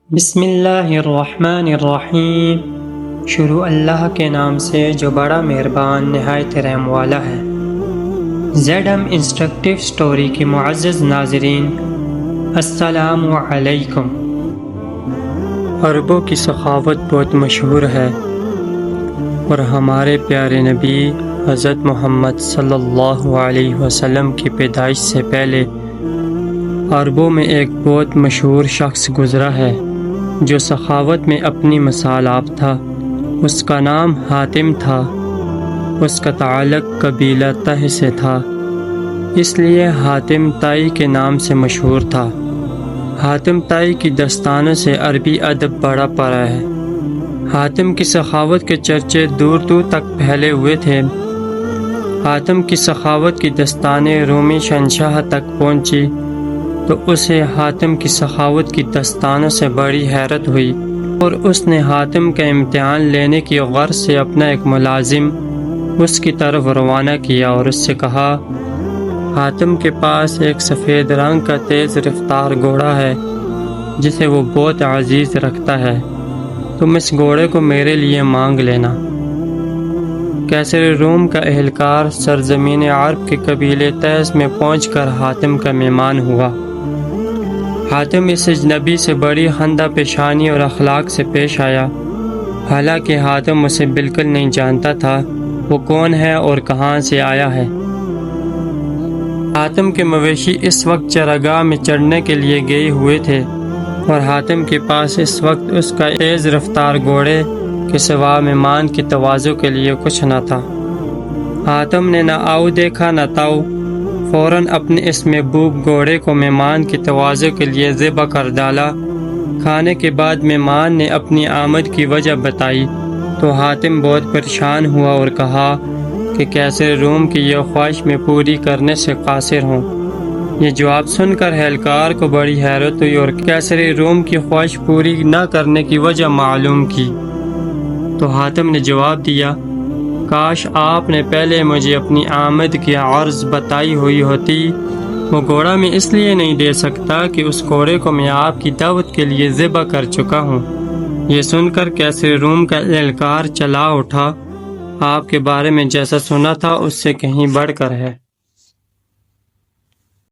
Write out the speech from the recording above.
بسم اللہ الرحمن الرحیم۔ شروع اللہ کے نام سے جو بڑا مہربان نہایت رحم والا ہے۔ زیڈ ایم انسٹرکٹیو سٹوری کے معزز ناظرین، السلام علیکم۔ عربوں کی سخاوت بہت مشہور ہے اور ہمارے پیارے نبی حضرت محمد صلی اللہ علیہ وسلم کی پیدائش سے پہلے عربوں میں ایک بہت مشہور شخص گزرا ہے جو سخاوت میں اپنی مثال آپ تھا۔ اس کا نام حاتم تھا۔ اس کا تعلق قبیلہ تہ سے تھا، اس لیے حاتم طائی کے نام سے مشہور تھا۔ حاتم طائی کی داستانوں سے عربی ادب بڑا پڑا ہے۔ حاتم کی سخاوت کے چرچے دور دور تک پھیلے ہوئے تھے۔ حاتم کی سخاوت کی داستانیں رومی شہنشاہ تک پہنچی تو اسے حاتم کی سخاوت کی داستانوں سے بڑی حیرت ہوئی اور اس نے حاتم کا امتحان لینے کی غرض سے اپنا ایک ملازم اس کی طرف روانہ کیا اور اس سے کہا، حاتم کے پاس ایک سفید رنگ کا تیز رفتار گھوڑا ہے جسے وہ بہت عزیز رکھتا ہے، تم اس گھوڑے کو میرے لیے مانگ لینا۔ قیصر روم کا اہلکار سرزمین عرب کے قبیلے طیس میں پہنچ کر حاتم کا مہمان ہوا۔ حاتم اس اجنبی سے بڑی خندہ پیشانی اور اخلاق سے پیش آیا، حالانکہ حاتم اسے بالکل نہیں جانتا تھا وہ کون ہے اور کہاں سے آیا ہے۔ حاتم کے مویشی اس وقت چراگاہ میں چرنے کے لیے گئے ہوئے تھے اور حاتم کے پاس اس وقت اس کا تیز رفتار گھوڑے کے سوا مہمان کی تواضع کے لیے کچھ نہ تھا۔ حاتم نے نہ آؤ دیکھا نہ تاؤ، فوراً اپنے اس محبوب گھوڑے کو مہمان کی تواضع کے لیے ذبح کر ڈالا۔ کھانے کے بعد مہمان نے اپنی آمد کی وجہ بتائی تو حاتم بہت پریشان ہوا اور کہا کہ قیصر روم کی یہ خواہش میں پوری کرنے سے قاصر ہوں۔ یہ جواب سن کر اہلکار کو بڑی حیرت ہوئی اور قیصر روم کی خواہش پوری نہ کرنے کی وجہ معلوم کی تو حاتم نے جواب دیا، کاش آپ نے پہلے مجھے اپنی آمد کی عرض بتائی ہوئی ہوتی۔ وہ گھوڑا میں اس لیے نہیں دے سکتا کہ اس گھوڑے کو میں آپ کی دعوت کے لیے ذبح کر چکا ہوں۔ یہ سن کر قیصر روم کا اہلکار چلا اٹھا، آپ کے بارے میں جیسا سنا تھا اس سے کہیں بڑھ کر ہے۔